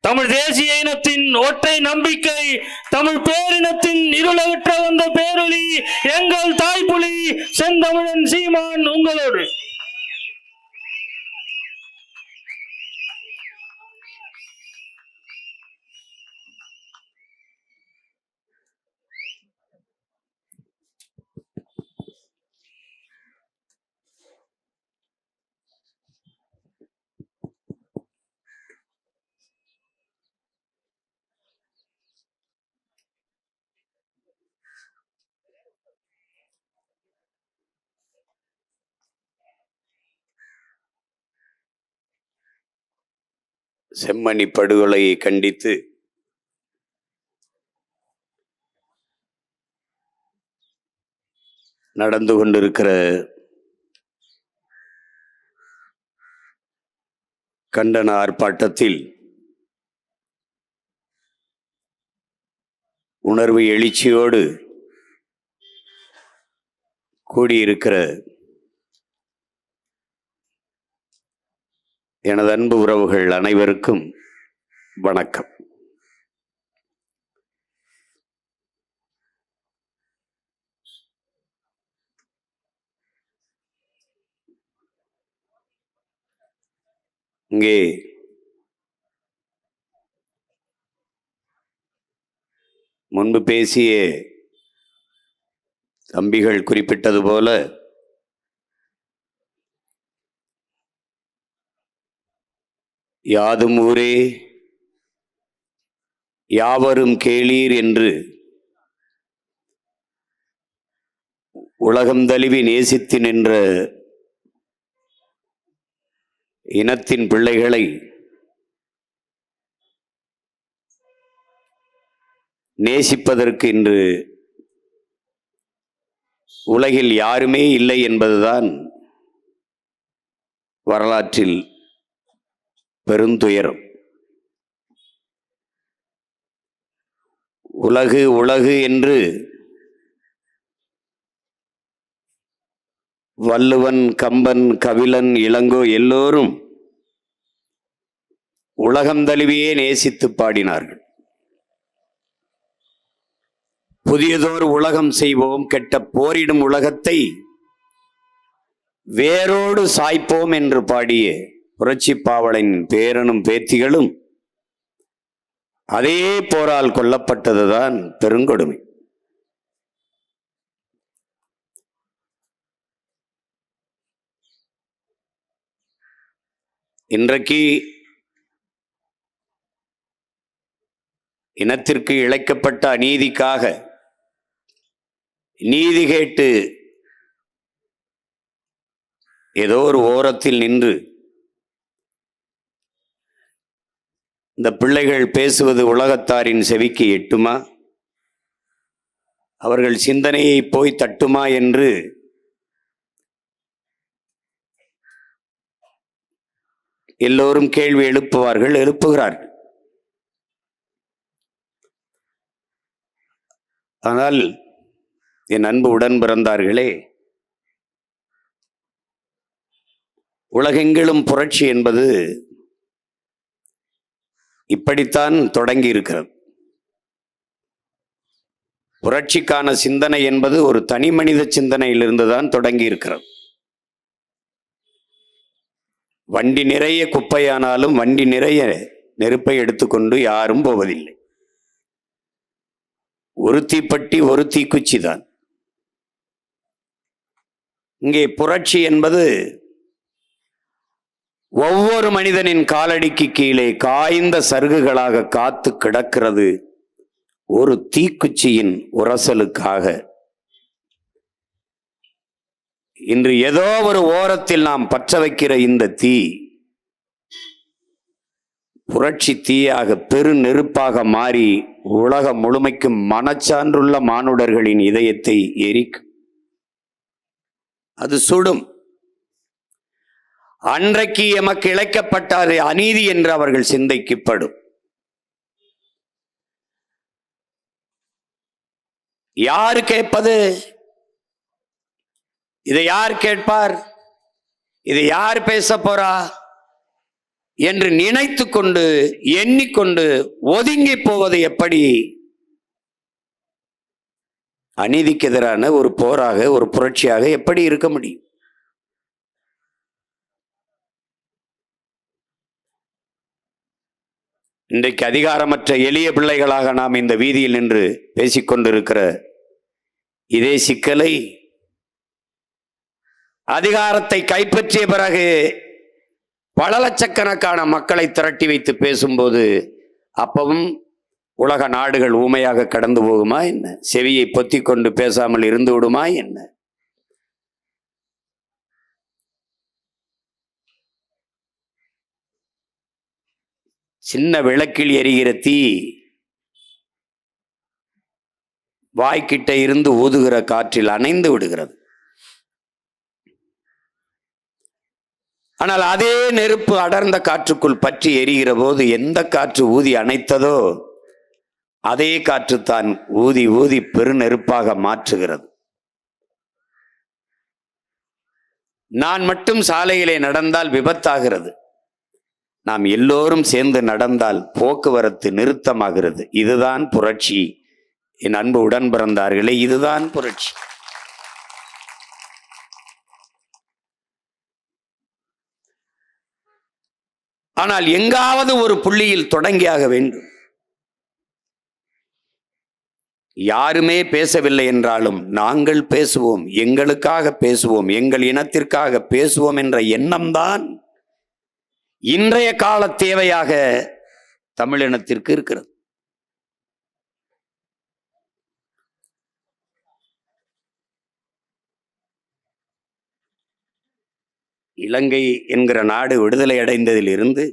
தமிழ் தேசிய இனத்தின் ஒற்றை நம்பிக்கை, தமிழ் பேரினத்தின் இருளவிற்ற வந்த பேரொளி எங்கள் தாய்ப்புலி செந்தமிழன் சீமான் உங்களோடு. செம்மணி படுகொலையை கண்டித்து நடந்து கொண்டிருக்கிற கண்டன ஆர்ப்பாட்டத்தில் உணர்வு எழுச்சியோடு கூடியிருக்கிற எனது அன்பு உறவுகள் அனைவருக்கும் வணக்கம். இங்கே முன்பு பேசிய தம்பிகள் குறிப்பிட்டது போல யாதும் ஊரே யாவரும் கேளீர் என்று உலகம் தழுவி நேசித்து நின்ற இனத்தின் பிள்ளைகளை நேசிப்பதற்கு இன்று உலகில் யாருமே இல்லை என்பதுதான் வரலாற்றில் பெருந்துயரம். உலகு உலகு என்று வள்ளுவன், கம்பன், கபிலன், இளங்கோ எல்லோரும் உலகம் தழுவியே நேசித்து பாடினார்கள். புதியதோர் உலகம் செய்வோம், கெட்ட போரிடும் உலகத்தை வேரோடு சாய்ப்போம் என்று பாடிய புரட்சி பாவலின் பேரனும் பேத்திகளும் அதே போரால் கொல்லப்பட்டதுதான் பெருங்கொடுமை. இன்றைக்கு இனத்திற்கு இழைக்கப்பட்ட அநீதிக்காக நீதி கேட்டு ஏதோ ஒரு ஓரத்தில் நின்று இந்த பிள்ளைகள் பேசுவது உலகத்தாரின் செவிக்கு எட்டுமா, அவர்கள் சிந்தனையை போய் தட்டுமா என்று எல்லோரும் கேள்வி எழுப்புகிறார்கள். ஆனால் என் அன்பு உடன் பிறந்தார்களே, உலகெங்கிலும் புரட்சி என்பது இப்படித்தான் தொடங்கி இருக்கிறது. புரட்சிக்கான சிந்தனை என்பது ஒரு தனி மனித சிந்தனையிலிருந்துதான் தொடங்கி இருக்கிறது. வண்டி நிறைய குப்பையானாலும் வண்டி நிறைய நெருப்பை எடுத்துக்கொண்டு யாரும் போவதில்லை. ஒரு தீப்பெட்டி ஒரு தீக்குச்சி தான். இங்கே புரட்சி என்பது ஒவ்வொரு மனிதனின் காலடிக்கு கீழே காய்ந்த சருகுகளாக காத்து கிடக்கிறது ஒரு தீக்குச்சியின் உரசலுக்காக. இன்று ஏதோ ஒரு ஓரத்தில் நாம் பற்ற வைக்கிற இந்த தீ புரட்சி தீயாக பெரு நெருப்பாக மாறி உலகம் முழுமைக்கும் மனச்சான்றுள்ள மானுடர்களின் இதயத்தை எரிக்கும். அது சுடும். அன்றைக்கு எமக்கு இழைக்கப்பட்டாது அநீதி என்று அவர்கள் சிந்தைக்குப்படும். யாரு கேட்பது? இதை யார் கேட்பார்? இதை யார் பேச போறா? என்று நினைத்து கொண்டு எண்ணிக்கொண்டு ஒதுங்கி போவது எப்படி அநீதிக்கு எதிரான ஒரு போராக, ஒரு புரட்சியாக எப்படி இருக்க முடியும்? இன்றைக்கு அதிகாரமற்ற எளிய பிள்ளைகளாக நாம் இந்த வீதியில் நின்று பேசிக்கொண்டிருக்கிற இதே சிக்கலை அதிகாரத்தை கைப்பற்றிய பிறகு பல லட்சக்கணக்கான மக்களை திரட்டி வைத்து பேசும்போது அப்பவும் உலக நாடுகள் ஊமையாக கடந்து போகுமா என்ன? செவியை பொத்திக் கொண்டு பேசாமல் இருந்து விடுமா என்ன? சின்ன விளக்கில் எரிகிற தீ வாய்க்கிட்ட இருந்து ஊதுகிற காற்றில் அணைந்து விடுகிறது. ஆனால் அதே நெருப்பு அடர்ந்த காற்றுக்குள் பற்றி எரிகிற போது எந்த காற்று ஊதி அணைத்ததோ அதே காற்று தான் ஊதி ஊதி பெருநெருப்பாக மாற்றுகிறது. நான் மட்டும் சாலையிலே நடந்தால் விபத்தாகிறது. நாம் எல்லோரும் சேர்ந்து நடந்தால் போக்குவரத்து நிறுத்தமாகிறது. இதுதான் புரட்சி. என் அன்பு உடன் பிறந்தார்களே, இதுதான் புரட்சி. ஆனால் எங்காவது ஒரு புள்ளியில் தொடங்கியாக வேண்டும். யாருமே பேசவில்லை என்றாலும் நாங்கள் பேசுவோம், எங்களுக்காக பேசுவோம், எங்கள் இனத்திற்காக பேசுவோம் என்ற எண்ணம்தான் இன்றைய கால தேவையாக தமிழினத்திற்கு இருக்கிறது. இலங்கை என்கிற நாடு விடுதலை அடைந்ததில் இருந்து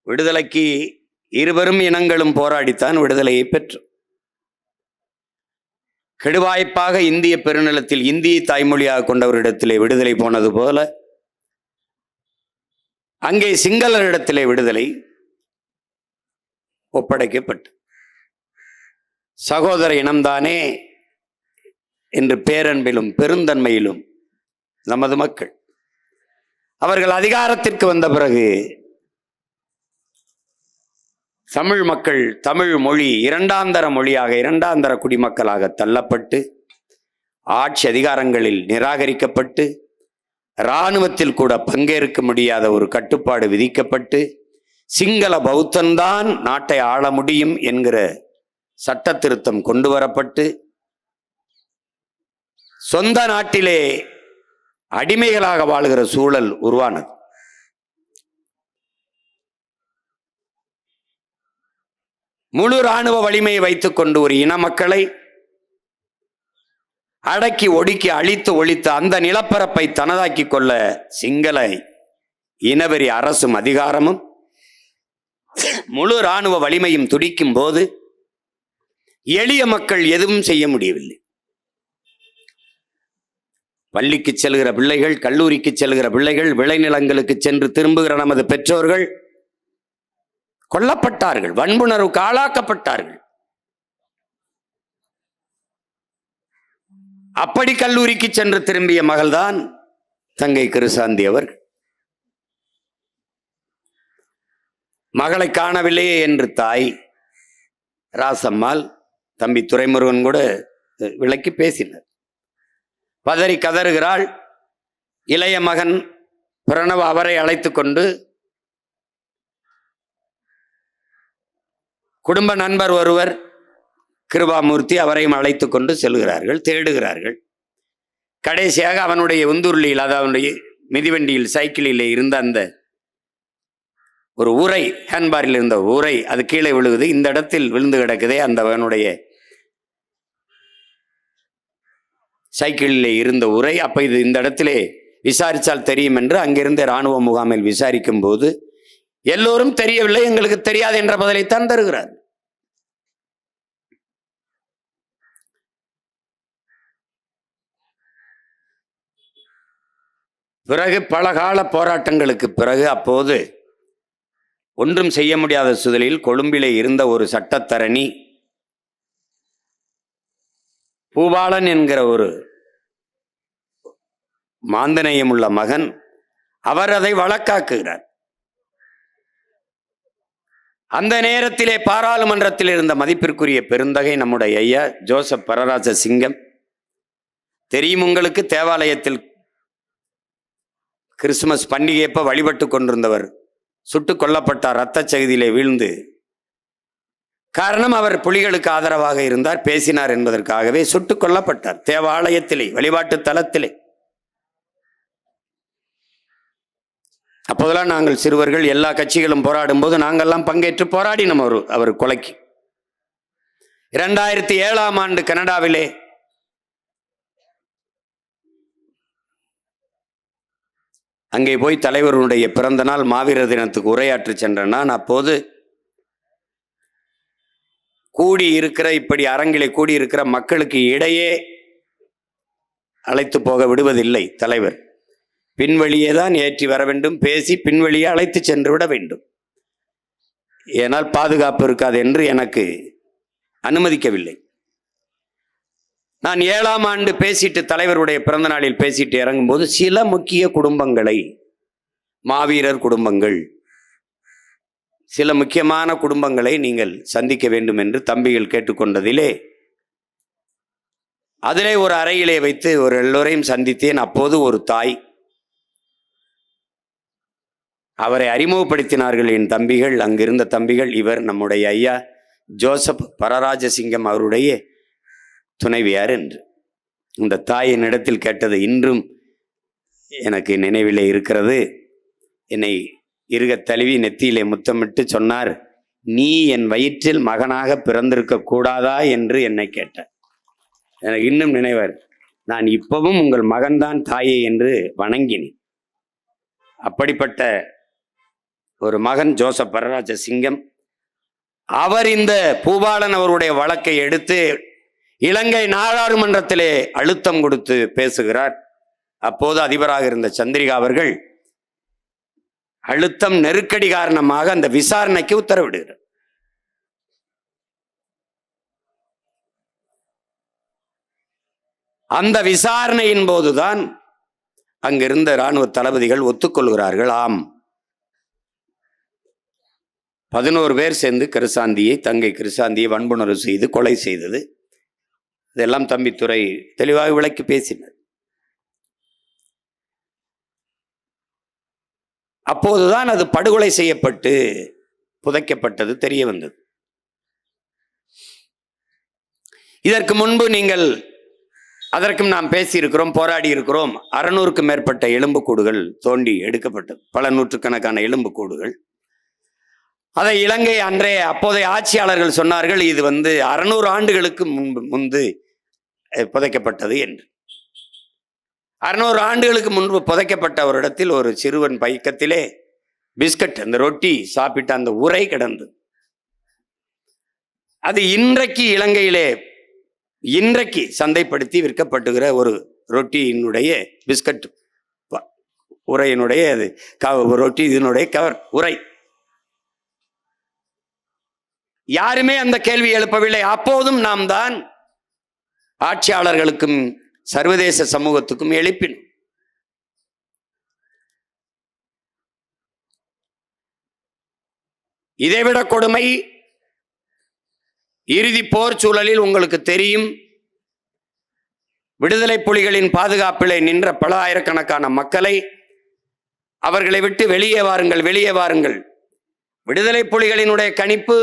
விடுதலைக்கு இருவரும் இனங்களும் போராடித்தான் விடுதலையை பெற்றோம். கெடுவாய்ப்பாக இந்திய பெருநிலத்தில் இந்தியை தாய்மொழியாக கொண்டவரிடத்திலே விடுதலை போனது போல அங்கே சிங்களரிடத்திலே விடுதலை ஒப்படைக்கப்பட்டு சகோதர இனம்தானே என்று பேரன்பிலும் பெருந்தன்மையிலும் நமது மக்கள் அவர்கள் அதிகாரத்திற்கு வந்த பிறகு தமிழ் மக்கள் தமிழ் மொழி இரண்டாந்தர மொழியாக, இரண்டாந்தர குடிமக்களாக தள்ளப்பட்டு ஆட்சி அதிகாரங்களில் நிராகரிக்கப்பட்டு இராணுவத்தில் கூட பங்கேற்க முடியாத ஒரு கட்டுப்பாடு விதிக்கப்பட்டு சிங்கள பௌத்தன்தான் நாட்டை ஆள முடியும் என்கிற சட்ட திருத்தம் கொண்டு வரப்பட்டு சொந்த நாட்டிலே அடிமைகளாக வாழ்கிற சூழல் உருவானது. முழு இராணுவ வலிமையை வைத்துக் கொண்டு ஒரு இன மக்களை அடக்கி ஒடுக்கி அழித்து ஒழித்து அந்த நிலப்பரப்பை தனதாக்கி கொள்ள சிங்கள இனவெறி அரசும் அதிகாரமும் முழு இராணுவ வலிமையும் துடிக்கும் போது எளிய மக்கள் எதுவும் செய்ய முடியவில்லை. பள்ளிக்கு செல்கிற பிள்ளைகள், கல்லூரிக்கு செல்கிற பிள்ளைகள், விளைநிலங்களுக்கு சென்று திரும்புகிற நமது பெற்றோர்கள் கொல்லப்பட்டார்கள், வன்புணர்வுக்கு ஆளாக்கப்பட்டார்கள். அப்படி கல்லூரிக்கு சென்று திரும்பிய மகள்தான் தங்கை கிருசாந்தி அவர்கள். மகளை காணவில்லையே என்று தாய் ராசம்மாள், தம்பி துரைமுருகன் கூட விளக்கி பேசினர். பதறி கதறுகிறாள். இளைய மகன் பிரணவ் அவரை அழைத்து கொண்டு குடும்ப நண்பர் ஒருவர் கிருபாமூர்த்தி அவரையும் அழைத்து கொண்டு செல்கிறார்கள், தேடுகிறார்கள். கடைசியாக அவனுடைய உந்துருளியில், அதாவது அவனுடைய மிதிவண்டியில் சைக்கிளில் இருந்த அந்த ஒரு உரை, ஹேண்ட்பாரில் இருந்த உரை, அது கீழே விழுகுது. இந்த இடத்தில் விழுந்து கிடக்குதே அந்த அவனுடைய சைக்கிளிலே இருந்த உரை. அப்ப இது இந்த இடத்திலே விசாரித்தால் தெரியும் என்று அங்கிருந்த இராணுவ முகாமில் விசாரிக்கும் போது எல்லோரும் தெரியவில்லை, எங்களுக்கு தெரியாது என்ற பதிலைத்தான் தருகிறார். பிறகு பல கால போராட்டங்களுக்கு பிறகு அப்போது ஒன்றும் செய்ய முடியாத சூழலில் கொழும்பிலே இருந்த ஒரு சட்டத்தரணி பூபாலன் என்கிற ஒரு மாந்தநேயம் உள்ள மகன், அவர் அதை வழக்காக்குகிறார். அந்த நேரத்திலே பாராளுமன்றத்தில் இருந்த மதிப்பிற்குரிய பெருந்தகை நம்முடைய ஐயா ஜோசப் பரராஜ சிங்கம், தெரியும் உங்களுக்கு, தேவாலயத்தில் கிறிஸ்துமஸ் பண்டிகையப்ப வழிபட்டு கொண்டிருந்தவர் சுட்டுக் கொல்லப்பட்டார், இரத்த சகிதியிலே வீழ்ந்து. காரணம், அவர் புலிகளுக்கு ஆதரவாக இருந்தார், பேசினார் என்பதற்காகவே சுட்டுக் கொல்லப்பட்டார் தேவாலயத்திலே, வழிபாட்டு தலத்திலே. அப்போதெல்லாம் நாங்கள் சிறுவர்கள், எல்லா கட்சிகளும் போராடும் போது நாங்கள்லாம் பங்கேற்று போராடினோம் அவர் கொலைக்கு. 2007ஆம் ஆண்டு கனடாவிலே அங்கே போய் தலைவருடைய பிறந்த நாள் மாவீரர் தினத்துக்கு உரையாற்றி சென்ற நான், அப்போது கூடியிருக்கிற, இப்படி அரங்கிலே கூடியிருக்கிற மக்களுக்கு இடையே அழைத்து போக விடுவதில்லை தலைவர். பின்வழியே தான் ஏற்றி வர வேண்டும், பேசி பின்வழியே அழைத்து சென்று விட வேண்டும், ஏனால் பாதுகாப்பு இருக்காது என்று எனக்கு அனுமதிக்கவில்லை. நான் 7ஆம் ஆண்டு பேசிட்டு, தலைவருடைய பிறந்த நாளில் பேசிட்டு இறங்கும்போது சில முக்கிய குடும்பங்களை, மாவீரர் குடும்பங்கள், சில முக்கியமான குடும்பங்களை நீங்கள் சந்திக்க வேண்டும் என்று தம்பிகள் கேட்டுக்கொண்டதிலே, அதிலே ஒரு அறையிலே வைத்து ஒரு எல்லோரையும் சந்தித்தேன். அப்போது ஒரு தாய், அவரை அறிமுகப்படுத்தினார்கள் என் தம்பிகள், அங்கிருந்த தம்பிகள். இவர் நம்முடைய ஐயா ஜோசப் பரராஜசிங்கம் அவருடைய துணைவியார் என்று. இந்த தாய் என்னிடத்தில் கேட்டது இன்றும் எனக்கு நினைவிலே இருக்கிறது. என்னை இருக தழுவி நெத்தியிலே முத்தமிட்டு சொன்னார், நீ என் வயிற்றில் மகனாக பிறந்திருக்க கூடாதா என்று என்னை கேட்டார். எனக்கு இன்னும் நினைவார். நான் இப்பவும் உங்கள் மகன்தான் தாயே என்று வணங்கினேன். அப்படிப்பட்ட ஒரு மகன் ஜோசப் பரராஜ சிங்கம். அவர் இந்த பூபாலன் அவருடைய வழக்கை எடுத்து இலங்கை நாடாளுமன்றத்திலே அழுத்தம் கொடுத்து பேசுகிறார். அப்போது அதிபராக இருந்த சந்திரிகா அவர்கள் அழுத்தம், நெருக்கடி காரணமாக அந்த விசாரணைக்கு உத்தரவிடுகிறார். அந்த விசாரணையின் போதுதான் அங்கிருந்த இராணுவ தளபதிகள் ஒத்துக்கொள்கிறார்கள். ஆம், 11 பேர் சேர்ந்து கிருசாந்தியை, தங்கை கிருசாந்தியை வன்புணர்வு செய்து கொலை செய்தது. இதெல்லாம் தம்பித்துறை தெளிவாக விளக்கி பேசினார். அப்போதுதான் அது படுகொலை செய்யப்பட்டு புதைக்கப்பட்டது தெரிய வந்தது. இதற்கு முன்பு நீங்கள், அதற்கும் நாம் பேசியிருக்கிறோம், போராடி இருக்கிறோம். 600க்கும் மேற்பட்ட எலும்புக்கூடுகள் தோண்டி எடுக்கப்பட்டது, பல நூற்றுக்கணக்கான எலும்புக்கூடுகள். அதை இலங்கை அன்றைய அப்போதைய ஆட்சியாளர்கள் சொன்னார்கள், இது 600 ஆண்டுகளுக்கு முன்பு புதைக்கப்பட்டது என்று. 600 ஆண்டுகளுக்கு முன்பு புதைக்கப்பட்ட ஒரு இடத்தில் ஒரு சிறுவன் பைக்கத்திலே பிஸ்கட், அந்த ரொட்டி சாப்பிட்ட அந்த உரை கிடந்தது. அது இன்றைக்கு இலங்கையிலே இன்றைக்கு சந்தைப்படுத்தி விற்கப்பட்டுகிற ஒரு ரொட்டியினுடைய பிஸ்கட் உரையினுடைய அது ரொட்டி, இதனுடைய கவர் உரை. யாருமே அந்த கேள்வி எழுப்பவில்லை. அப்போதும் நாம் தான் ஆட்சியாளர்களுக்கும் சர்வதேச சமூகத்துக்கும் எழுப்பினோம். இதைவிட கொடுமை, இறுதி போர் சூழலில் உங்களுக்கு தெரியும், விடுதலை புலிகளின் பாதுகாப்பிலே நின்ற பல ஆயிரக்கணக்கான மக்களை அவர்களை விட்டு வெளியே வாருங்கள், வெளியே வாருங்கள். விடுதலை புலிகளினுடைய கணிப்பு,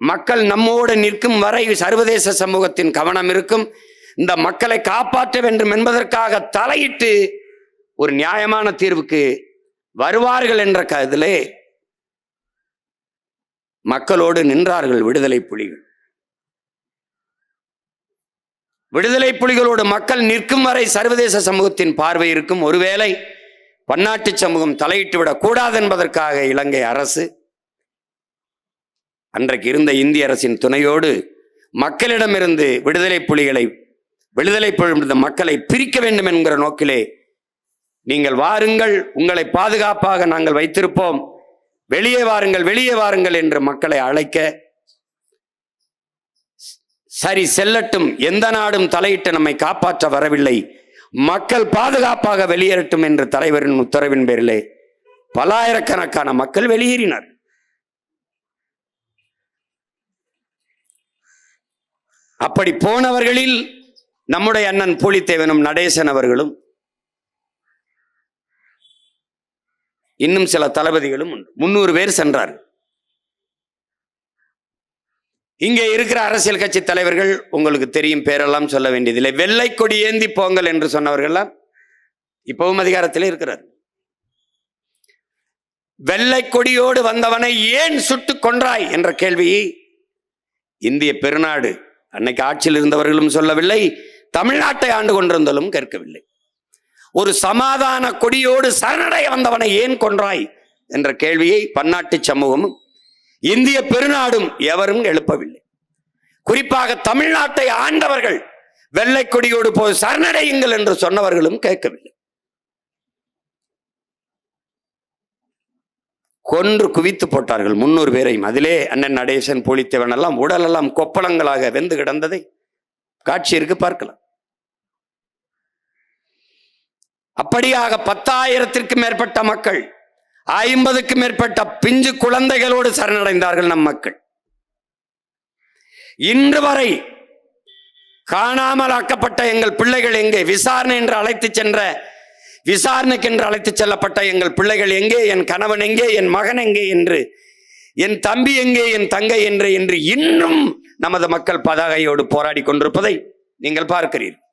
மக்கள் நம்மோடு நிற்கும் வரை சர்வதேச சமூகத்தின் கவனம் இருக்கும். இந்த மக்களை காப்பாற்ற வேண்டும் என்பதற்காக தலையிட்டு ஒரு நியாயமான தீர்வுக்கு வருவார்கள் என்ற கருத்திலே மக்களோடு நின்றார்கள் விடுதலை புலிகள். விடுதலை புலிகளோடு மக்கள் நிற்கும் வரை சர்வதேச சமூகத்தின் பார்வை இருக்கும். ஒருவேளை பன்னாட்டு சமூகம் தலையிட்டு விடக் கூடாது என்பதற்காக இலங்கை அரசு, அன்றைக்கு இருந்த இந்திய அரசின் துணையோடு மக்களிடமிருந்து விடுதலை மக்களை பிரிக்க வேண்டும் என்கிற நோக்கிலே, நீங்கள் வாருங்கள், உங்களை பாதுகாப்பாக நாங்கள் வைத்திருப்போம், வெளியே வாருங்கள், வெளியே வாருங்கள் என்று மக்களை அழைக்க, சரி செல்லட்டும், எந்த நாடும் தலையிட்டு நம்மை காப்பாற்ற வரவில்லை, மக்கள் பாதுகாப்பாக வெளியேறட்டும் என்ற தலைவரின் உத்தரவின் பேரிலே பலாயிரக்கணக்கான மக்கள் வெளியேறினார். அப்படி போனவர்களில் நம்முடைய அண்ணன் பூலித்தேவனும் நடேசன் அவர்களும் இன்னும் சில தளபதிகளும் உண்டு. 300 பேர் சென்றார். இங்கே இருக்கிற அரசியல் கட்சி தலைவர்கள் உங்களுக்கு தெரியும், பேரெல்லாம் சொல்ல வேண்டியதில்லை. வெள்ளை கொடி ஏந்தி போங்கள் என்று சொன்னவர்கள்லாம் இப்பவும் அதிகாரத்திலே இருக்கிறார். வெள்ளை கொடியோடு வந்தவனை ஏன் சுட்டு கொன்றாய் என்ற கேள்வியை இந்திய பெருநாடு அன்னைக்கு ஆட்சியில் இருந்தவர்களும் சொல்லவில்லை, தமிழ்நாட்டை ஆண்டு கொண்டிருந்தாலும் கேட்கவில்லை. ஒரு சமாதான கொடியோடு சரணடைய வந்தவனை ஏன் கொன்றாய் என்ற கேள்வியை பன்னாட்டு சமூகமும் இந்திய பெருநாடும் எவரும் எழுப்பவில்லை. குறிப்பாக தமிழ்நாட்டை ஆண்டவர்கள் வெள்ளை கொடியோடு போய் சரணடையுங்கள் என்று சொன்னவர்களும் கேட்கவில்லை. கொன்று குவித்து போட்டார்கள் 300 பேரையும். அதிலே அண்ணன் நடேசன், பூலித்தேவன் எல்லாம் உடலெல்லாம் கொப்பளங்களாக வெந்து கிடந்ததை காட்சி இருக்கு, பார்க்கலாம். அப்படியாக 10,000த்திற்கும் மேற்பட்ட மக்கள், 50க்கும் மேற்பட்ட பிஞ்சு குழந்தைகளோடு சரணடைந்தார்கள் நம் மக்கள். இன்று வரை காணாமல் ஆக்கப்பட்ட எங்கள் பிள்ளைகள் எங்கே? விசாரணை என்று விசாரணைக்கு என்று அழைத்து செல்லப்பட்ட எங்கள் பிள்ளைகள் எங்கே? என் கணவன் எங்கே? என் மகன் எங்கே என்று, என் தம்பி எங்கே? என் தங்கை என்று இன்னும் நமது மக்கள் பதாகையோடு போராடி கொண்டிருப்பதை நீங்கள் பார்க்கிறீர்கள்.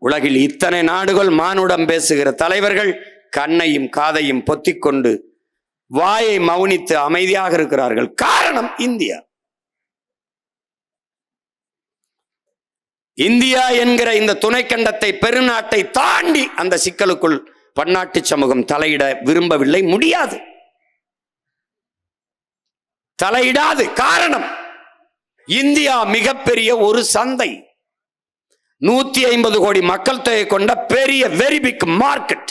உலகில் இத்தனை நாடுகள் மானுடம் பேசுகிற தலைவர்கள் கண்ணையும் காதையும் பொத்திக்கொண்டு வாயை மௌனித்து அமைதியாக இருக்கிறார்கள். காரணம் இந்தியா. இந்தியா என்கிற இந்த துணைக்கண்டத்தை, பெருநாட்டை தாண்டி அந்த சிக்கலுக்குள் பன்னாட்டு சமூகம் தலையிட விரும்பவில்லை, முடியாது, தலையிடாது. காரணம், இந்தியா மிகப்பெரிய ஒரு சந்தை, 150 கோடி மக்கள் தொகை கொண்ட பெரிய வெரி பிக் மார்க்கெட்.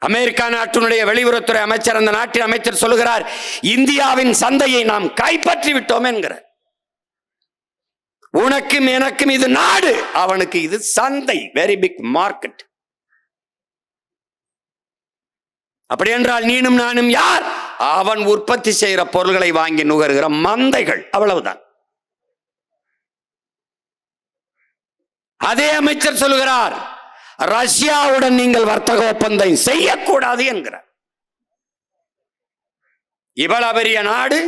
அமெரிக்கா நாட்டினுடைய வெளியுறவுத்துறை அமைச்சர், அந்த நாட்டின் அமைச்சர் சொல்லுகிறார், இந்தியாவின் சந்தையை நாம் கைப்பற்றி விட்டோம் என்கிறார். உனக்கும் எனக்கும் இது நாடு, அவனுக்கு இது சந்தை, வெரி பிக் மார்க்கெட். அப்படி என்றால் நீனும் நானும் யார்? அவன் உற்பத்தி செய்கிற பொருள்களை வாங்கி நுகர்கிற மந்தைகள், அவ்வளவுதான். அதே அமைச்சர் சொல்லுகிறார், ரஷ்யாவுடன் நீங்கள் வர்த்தக ஒப்பந்தம் செய்யக்கூடாது என்கிறார். இவ்வளவு பெரிய நாடு,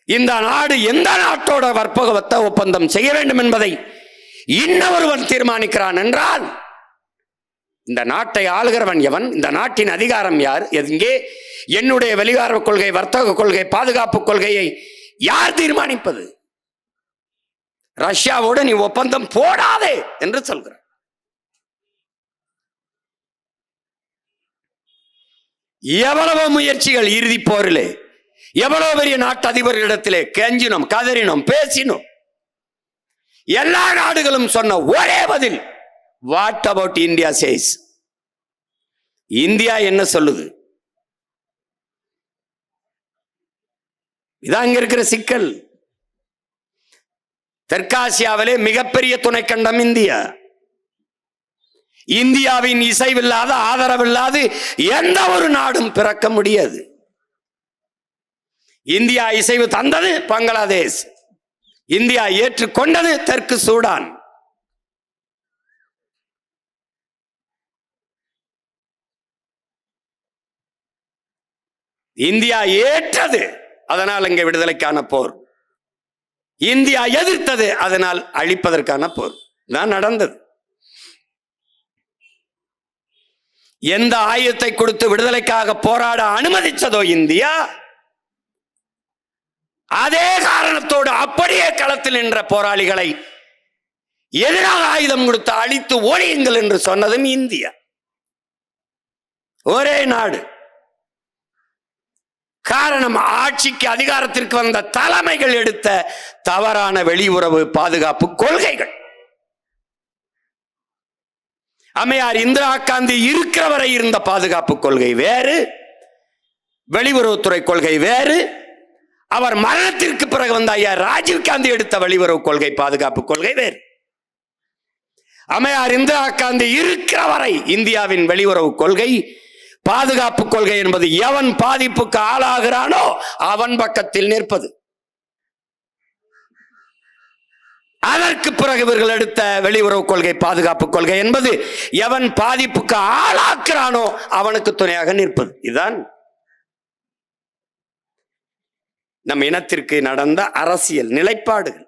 இந்த நாடு எந்த நாட்டோட வர்த்தக ஒப்பந்தம் செய்ய வேண்டும் என்பதை இன்னொருவன் தீர்மானிக்கிறான் என்றால் இந்த நாட்டை ஆளுகிறவன் எவன்? இந்த நாட்டின் அதிகாரம் யார்? எங்கே? என்னுடைய வெளிவார கொள்கை, வர்த்தக கொள்கை, பாதுகாப்பு கொள்கையை யார் தீர்மானிப்பது? ரஷ்யாவோடு நீ ஒப்பந்தம் போடாதே என்று சொல்கிறார். எவ்வளவு முயற்சிகள் இறுதி போரிலே, எவ்வளவு பெரிய நாட்டு அதிபர்களிடத்திலே கெஞ்சினோம், கதறினோம், பேசினோம். எல்லா நாடுகளும் சொன்ன ஒரே பதில், what about India says? India என்ன சொல்லுது? இதான் இங்க இருக்கிற சிக்கல். தெற்காசியாவிலே மிகப்பெரிய துணைக்கண்டம் இந்தியா. இந்தியாவின் இசைவில்லாத, ஆதரவில்லாது எந்த ஒரு நாடும் பிறக்க முடியாது. இந்தியா இசைவு தந்தது பங்களாதேஷ், இந்தியா ஏற்றுக்கொண்டது தெற்கு சூடான். இந்தியா ஏற்றது, அதனால் இங்கே விடுதலைக்கான போர். இந்தியா எதிர்த்தது, அதனால் அழிப்பதற்கான போர் தான் நடந்தது. எந்த ஆயுதத்தை கொடுத்து விடுதலைக்காக போராட அனுமதிச்சதோ இந்தியா, அதே காரணத்தோடு அப்படியே களத்தில் நின்ற போராளிகளை எதிராக ஆயுதம் கொடுத்து அழித்து ஓடியுங்கள் என்று சொன்னதும் இந்தியா. ஒரே நாடு. காரணம், ஆட்சிக்கு அதிகாரத்திற்கு வந்த தலைமைகள் எடுத்த தவறான வெளியுறவு பாதுகாப்பு கொள்கைகள். அம்மையார் இந்திரா காந்தி இருக்கிற வரை இருந்த பாதுகாப்பு கொள்கை வேறு, வெளியுறவுத்துறை கொள்கை வேறு. அவர் மரணத்திற்கு பிறகு வந்த ஐயா ராஜீவ் காந்தி எடுத்த வெளியுறவு கொள்கை, பாதுகாப்பு கொள்கை வேறு. அம்மையார் இந்திரா காந்தி இருக்கிற வரை இந்தியாவின் வெளியுறவு கொள்கை பாதுகாப்பு கொள்கை என்பது எவன் பாதிப்புக்கு ஆளாகிறானோ அவன் பக்கத்தில் நிற்பது. அதற்கு பிறகு இவர்கள் எடுத்த வெளியுறவு கொள்கை பாதுகாப்பு கொள்கை என்பது எவன் பாதிப்புக்கு ஆளாக்குறானோ அவனுக்கு துணையாக நிற்பது. இதுதான் நம் இனத்திற்கு நடந்த அரசியல் நிலைப்பாடுகள்.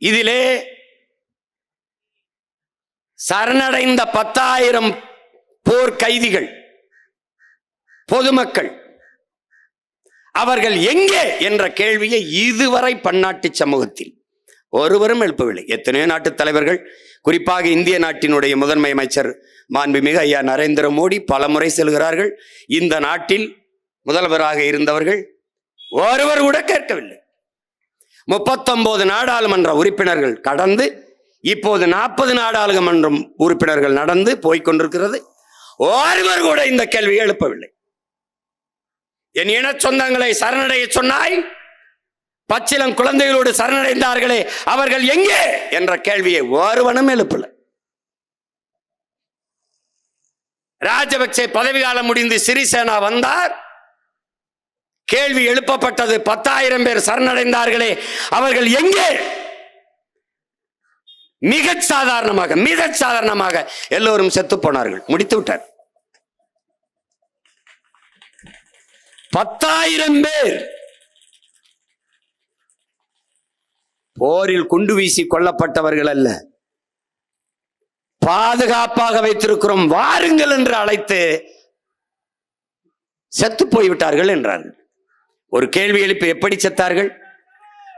இதிலே சரணடைந்த 10,000 போர் கைதிகள், பொதுமக்கள், அவர்கள் எங்கே என்ற கேள்வியை இதுவரை பன்னாட்டு சமூகத்தில் ஒருவரும் எழுப்பவில்லை. எத்தனையோ நாட்டு தலைவர்கள், குறிப்பாக இந்திய நாட்டினுடைய முதன்மை அமைச்சர் மாண்புமிகு ஐயா நரேந்திர மோடி பலமுறை செல்கிறார்கள். இந்த நாட்டில் முதல்வராக இருந்தவர்கள் ஒருவர் கூட கேட்கவில்லை. 39 நாடாளுமன்ற உறுப்பினர்கள் கடந்து இப்போது 40 நாடாளுமன்ற உறுப்பினர்கள் நடந்து போய்கொண்டிருக்கிறது. ஒருவர் கூட இந்த கேள்வியை எழுப்பவில்லை. என் இன சொந்தங்களை சரணடைய சொன்னாய், பச்சிலம் குழந்தைகளோடு சரணடைந்தார்களே அவர்கள் எங்கே என்ற கேள்வியை ஒருவனும் எழுப்பல. ராஜபக்சே பதவிக்காலம் முடிந்து சிறிசேனா வந்தார், கேள்வி எழுப்பப்பட்டது 10,000 பேர் சரணடைந்தார்களே அவர்கள் எங்கே. மிக சாதாரணமாக எல்லோரும் செத்து போனார்கள், முடித்து விட்டார். 10,000 பேர் போரில் குண்டு வீசி கொல்லப்பட்டவர்கள் அல்ல, பாதுகாப்பாக வைத்திருக்கிறோம் வாருங்கள் என்று அழைத்து செத்து போய்விட்டார்கள் என்றார்கள். ஒரு கேள்வி எழுப்பி எப்படி செத்தார்கள்?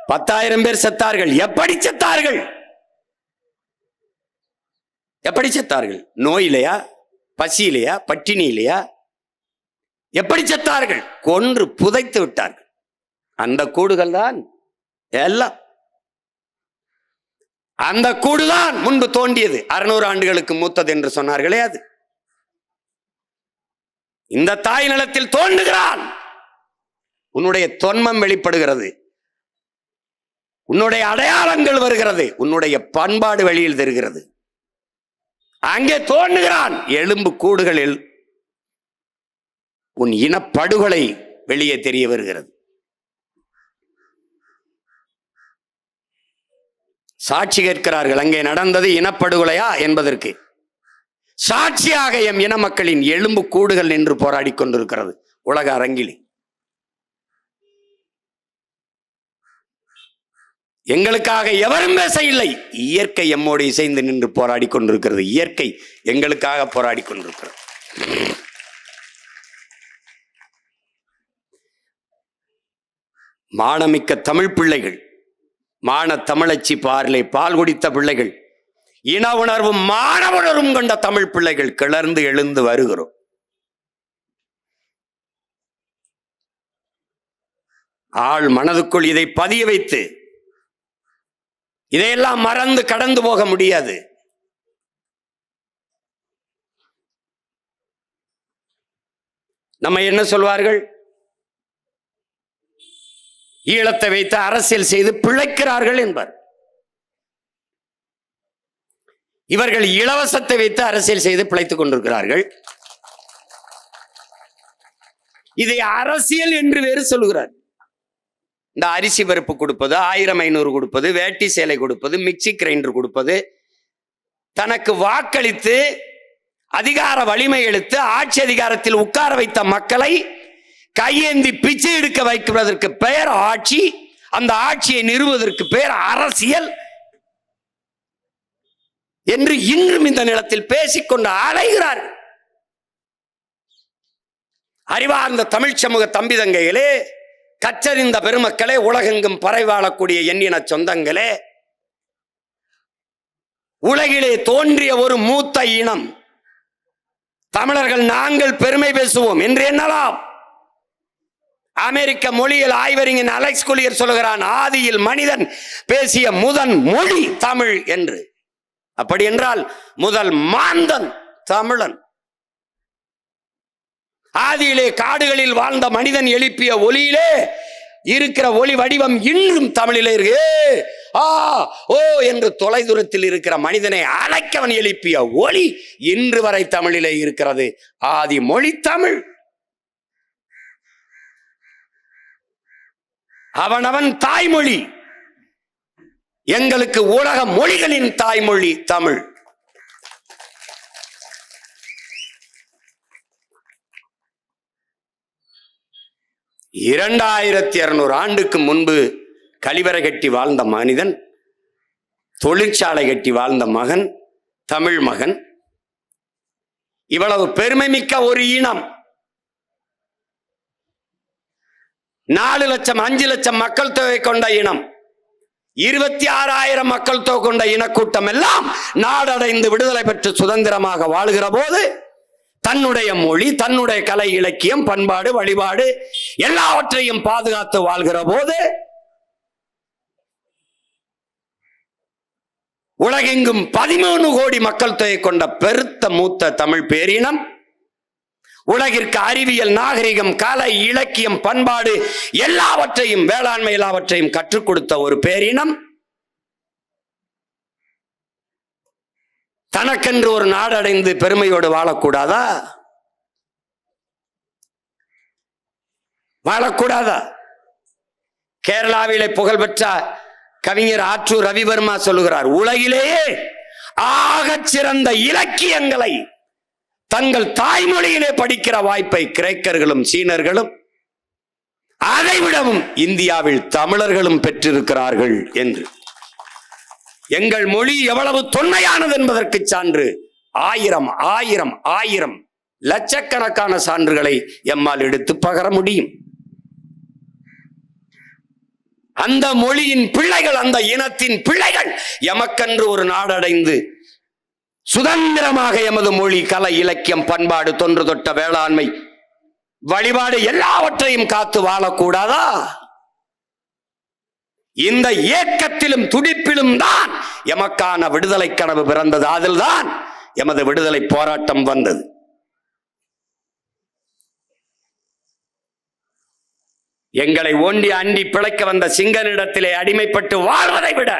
10,000 பேர் செத்தார்கள். எப்படி செத்தார்கள்? எப்படி செத்தார்கள்? நோயிலையா, பசியிலையா, பட்டினியிலையா? எப்படி செத்தார்கள்? கொன்று புதைத்து விட்டார்கள். அந்த கூடுகள் தான் எல்லாம். அந்த கூடுதான் முன்பு தோண்டியது, 600 ஆண்டுகளுக்கு மூத்தது என்று சொன்னார்களே அது. இந்த தாய் நிலத்தில் தோண்டுகிறான், உன்னுடைய தொன்மம் வெளிப்படுகிறது, உன்னுடைய அடையாளங்கள் வருகிறது, உன்னுடைய பண்பாடு வெளியில் தெரிகிறது. அங்கே தோண்டுகிறான், எலும்பு கூடுகளில் உன் இனப்படுகொலை வெளியே தெரிய வருகிறது. சாட்சி கேட்கிறார்கள், அங்கே நடந்தது இனப்படுகொலையா என்பதற்கு. சாட்சியாக எம் இன மக்களின் எலும்பு கூடுகள் நின்று போராடி கொண்டிருக்கிறது உலக அரங்கிலே. எங்களுக்காக எவரும் பேச இல்லை, இயற்கை எம்மோடு இசைந்து நின்று போராடி கொண்டிருக்கிறது. இயற்கை எங்களுக்காக போராடி கொண்டிருக்கிறது. மானமிக்க தமிழ் பிள்ளைகள், மான தமிழச்சி பார்லை பால் குடித்த பிள்ளைகள், இன உணர்வும் மாணவனரும் கொண்ட தமிழ் பிள்ளைகள் கிளர்ந்து எழுந்து வருகிறோம். ஆள் மனதுக்குள் இதை பதிய வைத்து இதையெல்லாம் மறந்து கடந்து போக முடியாது. நம்ம என்ன சொல்வார்கள்? ஈழத்தை வைத்து அரசியல் செய்து பிழைக்கிறார்கள் என்பார். இவர்கள் இலவசத்தை வைத்து அரசியல் செய்து பிழைத்துக் கொண்டிருக்கிறார்கள். இதை அரசியல் என்று வேறு சொல்கிறார். இந்த அரிசி பருப்பு கொடுப்பது, 1500 கொடுப்பது, வேட்டி சேலை கொடுப்பது, மிக்சி கிரைண்டர் கொடுப்பது, தனக்கு வாக்களித்து அதிகார வலிமை எடுத்து ஆட்சி அதிகாரத்தில் உட்கார வைத்த மக்களை கையேந்தி பிச்சை எடுக்க வைக்கிறதற்கு பெயர் ஆட்சி, அந்த ஆட்சியை நிறுவுவதற்கு பெயர் அரசியல் என்று இன்றும் இந்த நிலத்தில் பேசிக்கொண்டு அலைகிறார்கள். அறிவார்ந்த தமிழ் சமூக தம்பிதங்கைகளே, கற்றறிந்த பெருமக்களே, உலகெங்கும் பரவி வாழக்கூடிய எண்ணின சொந்தங்களே, உலகிலே தோன்றிய ஒரு மூத்த இனம் தமிழர்கள் நாங்கள் பெருமை பேசுவோம் என்று எண்ணலாம். அமெரிக்க மொழியில் ஆய்வறிஞன் அலெக்ஸ் கொலியர் சொல்கிறான், ஆதியில் மனிதன் பேசிய முதன் மொழி தமிழ் என்று. அப்படி என்றால் முதல் மாந்தன் தமிழன். ஆதியிலே காடுகளில் வாழ்ந்த மனிதன் எழுப்பிய ஒலியிலே இருக்கிற ஒளி வடிவம் இன்றும் தமிழிலே இருக்கு. ஆ ஓ என்று தொலைதூரத்தில் இருக்கிற மனிதனை அழைக்கவன் எழுப்பிய ஒளி இன்று வரை தமிழிலே இருக்கிறது. ஆதி மொழி தமிழ். அவனவன் தாய்மொழி. எங்களுக்கு உலக மொழிகளின் தாய்மொழி தமிழ். (2200) ஆண்டுக்கு முன்பு கழிவறை கட்டி வாழ்ந்த மனிதன், தொழிற்சாலை கட்டி வாழ்ந்த மகன், தமிழ் மகன். இவ்வளவு பெருமை மிக்க ஒரு இனம். 4 லட்சம் 5 லட்சம் மக்கள் தொகை கொண்ட இனம், 26,000 மக்கள் தொகை கொண்ட இனக்கூட்டம் எல்லாம் நாடடைந்து விடுதலை பெற்று சுதந்திரமாக வாழுகிற போது தன்னுடைய மொழி, தன்னுடைய கலை, இலக்கியம், பண்பாடு, வழிபாடு எல்லாவற்றையும் பாதுகாத்து வாழ்கிற போது உலகெங்கும் 13 கோடி மக்கள் தொகை கொண்ட பெருத்த மூத்த தமிழ் பேரினம், உலகிற்கு அறிவியல், நாகரிகம், கலை, இலக்கியம், பண்பாடு எல்லாவற்றையும், வேளாண்மை எல்லாவற்றையும் கற்றுக் கொடுத்த ஒரு பேரினம் தனக்கென்று ஒரு நாடடைந்து பெருமையோடு வாழக்கூடாதா? வாழக்கூடாதா? கேரளாவிலே புகழ்பெற்ற கவிஞர் ஆற்றூர் ரவிவர்மா சொல்லுகிறார், உலகிலேயே ஆகச் சிறந்த இலக்கியங்களை தங்கள் தாய்மொழியிலே படிக்கிற வாய்ப்பை கிரேக்கர்களும் சீனர்களும் அதைவிடவும் இந்தியாவில் தமிழர்களும் பெற்றிருக்கிறார்கள் என்று. எங்கள் மொழி எவ்வளவு தொன்மையானது என்பதற்கு சான்று 1000 லட்சக்கணக்கான சான்றுகளை எம்மால் எடுத்து பகர முடியும். அந்த மொழியின் பிள்ளைகள், அந்த இனத்தின் பிள்ளைகள் எமக்கென்று ஒரு நாடடைந்து சுதந்திரமாக எமது மொழி, கலை, இலக்கியம், பண்பாடு, தொன்று தொட்ட வேளாண்மை, வழிபாடு எல்லாவற்றையும் காத்து வாழக்கூடாதா? இந்த ஏக்கத்திலும் துடிப்பிலும் தான் எமக்கான விடுதலை கனவு பிறந்தது. அதில்தான் எமது விடுதலை போராட்டம் வந்தது. எங்களை ஓண்டி அண்டி பிழைக்க வந்த சிங்கனிடத்திலே அடிமைப்பட்டு வாழ்வதை விட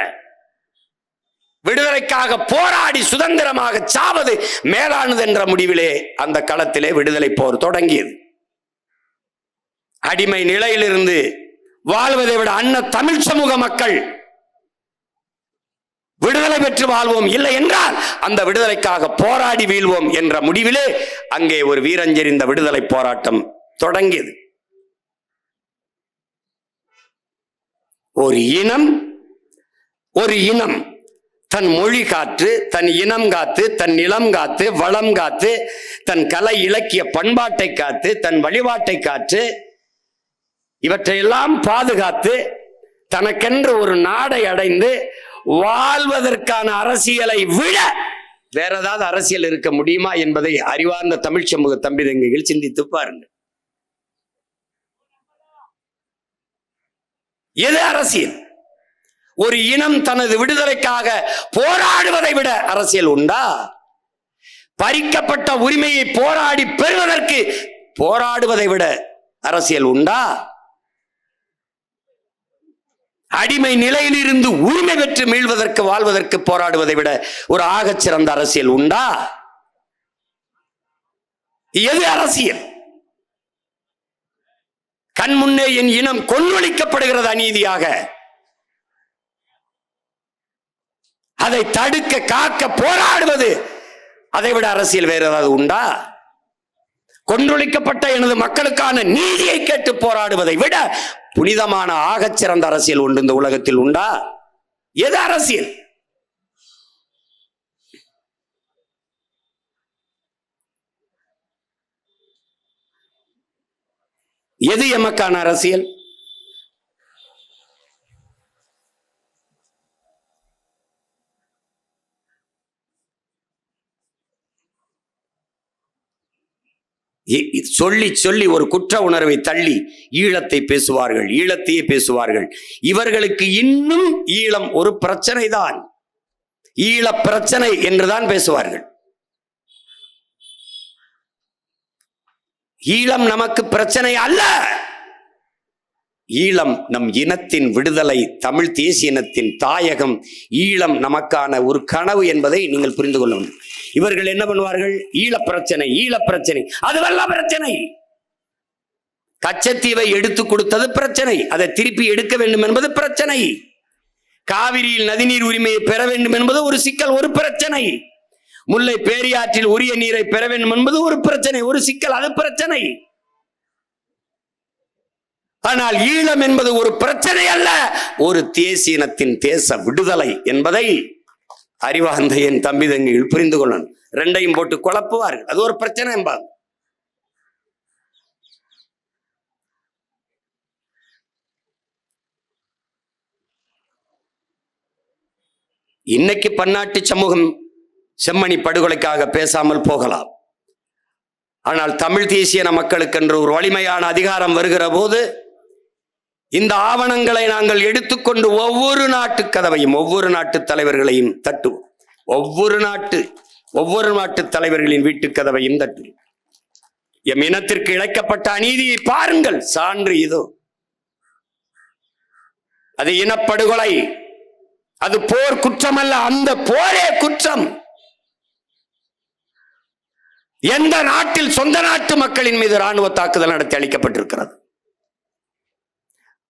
விடுதலைக்காக போராடி சுதந்திரமாக சாவது மேலானது என்ற முடிவிலே அந்த களத்திலே விடுதலை போர் தொடங்கியது. அடிமை நிலையிலிருந்து வாழ்வதை விட அன்ன தமிழ் சமூக மக்கள் விடுதலை பெற்று வாழ்வோம், இல்லை என்றால் அந்த விடுதலைக்காக போராடி வீழ்வோம் என்ற முடிவிலே அங்கே ஒரு வீரஞ்செறிந்த விடுதலை போராட்டம் தொடங்கியது. ஒரு இனம் தன் மொழி காத்து, தன் இனம் காத்து, தன் நிலம் காத்து, வளம் காத்து, தன் கலை, இலக்கிய, பண்பாட்டை காத்து, தன் வழிபாட்டை காத்து, இவற்றையெல்லாம் பாதுகாத்து தனக்கென்று ஒரு நாடை அடைந்து வாழ்வதற்கான அரசியலை விட வேற ஏதாவது அரசியல் இருக்க முடியுமா என்பதை அறிவார்ந்த தமிழ் சமூக தம்பிதங்கைகள் சிந்தித்து பாருங்கள். எது அரசியல்? ஒரு இனம் தனது விடுதலைக்காக போராடுவதை விட அரசியல் உண்டா? பறிக்கப்பட்ட உரிமையை போராடி பெறுவதற்கு போராடுவதை விட அரசியல் உண்டா? அடிமை நிலையில் இருந்து உரிமை பெற்று மீள்வதற்கு, வாழ்வதற்கு போராடுவதை விட ஒரு ஆகச் சிறந்த அரசியல் உண்டா? எது அரசியல்? கண் முன்னே என் இனம் கொன்றொழிக்கப்படுகிறது அநீதியாக. அதை தடுக்க, காக்க போராடுவது, அதை விட அரசியல் வேற ஏதாவது உண்டா? கொன்றொழிக்கப்பட்ட எனது மக்களுக்கான நீதியை கேட்டு போராடுவதை விட புனிதமான ஆகச் சிறந்த அரசியல் ஒன்று இந்த உலகத்தில் உண்டா? எது அரசியல்? எது எமக்கான அரசியல்? சொல்லி சொல்லி ஒரு குற்ற உணர்வை தள்ளி ஈழத்தை பேசுவார்கள், ஈழத்தையே பேசுவார்கள். இவர்களுக்கு இன்னும் ஈழம் ஒரு பிரச்சனை தான், ஈழ பிரச்சனை என்றுதான் பேசுவார்கள். ஈழம் நமக்கு பிரச்சனை அல்ல. ஈழம் நம் இனத்தின் விடுதலை, தமிழ் தேசிய இனத்தின் தாயகம், ஈழம் நமக்கான ஒரு கனவு என்பதை நீங்கள் புரிந்து கொள்ள வேண்டும். இவர்கள் என்ன பண்ணுவார்கள்? ஈழ பிரச்சனை, அதுவல்ல பிரச்சனை. கச்சத்தீவை எடுத்து கொடுத்தது பிரச்சனை, அதை திருப்பி எடுக்க வேண்டும் என்பது பிரச்சனை. காவிரியில் நதிநீர் உரிமையை பெற வேண்டும் என்பது ஒரு சிக்கல், ஒரு பிரச்சனை. முல்லை பேரியாற்றில் உரிய நீரை பெற வேண்டும் என்பது ஒரு பிரச்சனை, ஒரு சிக்கல், அது பிரச்சனை. ஆனால் ஈழம் என்பது ஒரு பிரச்சனை அல்ல, ஒரு தேசிய இனத்தின் தேச விடுதலை என்பதை அறிவார்ந்த என் தம்பி தங்கிகள் புரிந்து கொள்ளணும். ரெண்டையும் போட்டு குழப்புவார்கள், அது ஒரு பிரச்சனை என்பாங்க. இன்னைக்கு பன்னாட்டு சமூகம் செம்மணி படுகொலைக்காக பேசாமல் போகலாம். ஆனால் தமிழ் தேசிய மக்களுக்கென்று ஒரு வலிமையான அதிகாரம் வருகிற போது இந்த ஆவணங்களை நாங்கள் எடுத்துக்கொண்டு ஒவ்வொரு நாட்டு கதவையும், ஒவ்வொரு நாட்டு தலைவர்களையும் தட்டுவோம். ஒவ்வொரு நாட்டு தலைவர்களின் வீட்டு கதவையும் தட்டுவோம். எம் இனத்திற்கு இழைக்கப்பட்ட அநீதியை பாருங்கள், சான்று இதோ. அது இனப்படுகொலை, அது போர் குற்றம் அல்ல, அந்த போரே குற்றம். எந்த நாட்டில் சொந்த நாட்டு மக்களின் மீது ராணுவ தாக்குதல் நடத்தி அளிக்கப்பட்டிருக்கிறது?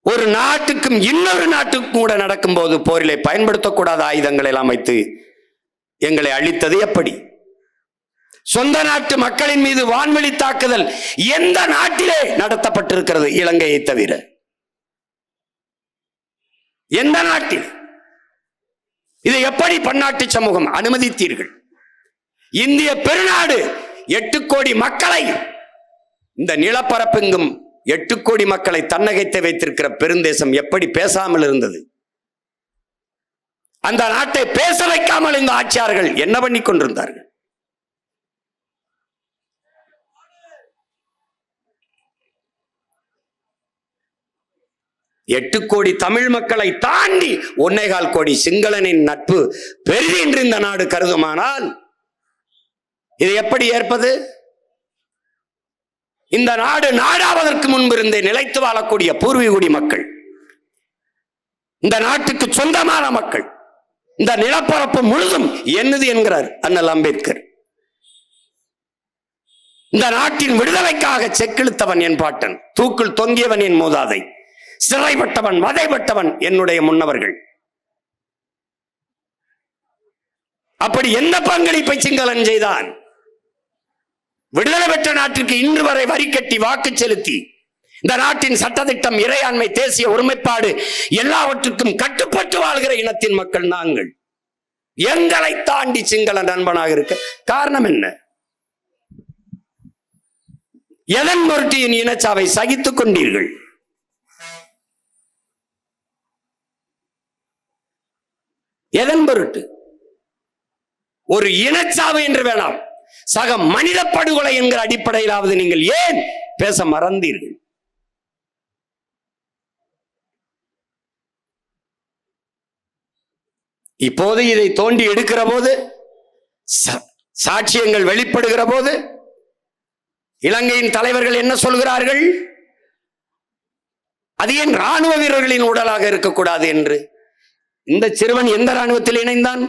ஒரு நாட்டுக்கும் இன்னொரு நாட்டுக்கும் கூட நடக்கும் போது போரிலே பயன்படுத்தக்கூடாத ஆயுதங்களை எல்லாம் வைத்து எங்களை அழித்தது எப்படி? சொந்த நாட்டு மக்களின் மீது வான்வெளி தாக்குதல் எந்த நாட்டிலே நடத்தப்பட்டிருக்கிறது இலங்கையை தவிர? எந்த நாட்டில்? இதை எப்படி பன்னாட்டு சமூகம் அனுமதித்தீர்கள்? இந்திய பெருநாடு 8 கோடி மக்களை, இந்த நிலப்பரப்பெங்கும் 8 கோடி மக்களை தன்னகைத்து வைத்திருக்கிற பெருந்தேசம் எப்படி பேசாமல் இருந்தது? அந்த நாட்டை பேச வைக்காமல் இந்த ஆட்சியாளர்கள் என்ன பண்ணி கொண்டிருந்தார்கள்? எட்டு கோடி தமிழ் மக்களை தாண்டி 1.25 கோடி சிங்களனின் நட்பு பெரிது என்று இந்த நாடு கருதுமானால் இதை எப்படி ஏற்பது? இந்த நாடு நாடாவதற்கு முன்பு இருந்தே நிலைத்து வாழக்கூடிய பூர்வீகுடி மக்கள், இந்த நாட்டுக்கு சொந்தமான மக்கள், இந்த நிலப்பரப்பு முழுதும் என்னது என்கிறார் அண்ணல் அம்பேத்கர். இந்த நாட்டின் விடுதலைக்காக செக்கிழுத்தவன் என் பாட்டன், தூக்கில் தொங்கியவன் என் மூதாதை, சிறைப்பட்டவன் வதைப்பட்டவன் என்னுடைய முன்னவர்கள். அப்படி என்ன பங்களிப்பை சிங்களன் செய்தான்? விடுதலை பெற்ற நாட்டிற்கு இன்று வரை வரி கட்டி வாக்கு செலுத்தி இந்த நாட்டின் சட்டத்திட்டம், இறையாண்மை, தேசிய ஒருமைப்பாடு எல்லாவற்றுக்கும் கட்டுப்பட்டு வாழ்கிற இனத்தின் மக்கள் நாங்கள். எங்களை தாண்டி சிங்கள நண்பனாக இருக்க காரணம் என்ன? எதன் பொருட்டு என் இனச்சாவை சகித்துக் கொண்டீர்கள்? எதன் பொருட்டு? ஒரு இனச்சாவு என்று வேணாம், சக மனித படுகொலை என்கிற அடிப்படையிலாவது நீங்கள் ஏன் பேச மறந்தீர்கள்? இப்போது இதை தோண்டி எடுக்கிற போது, சாட்சியங்கள் வெளிப்படுகிற போது இலங்கையின் தலைவர்கள் என்ன சொல்கிறார்கள்? அது ஏன் ராணுவ வீரர்களின் உடலாக இருக்கக்கூடாது என்று. இந்த சிறுவன் எந்த ராணுவத்தில் இணைந்தான்?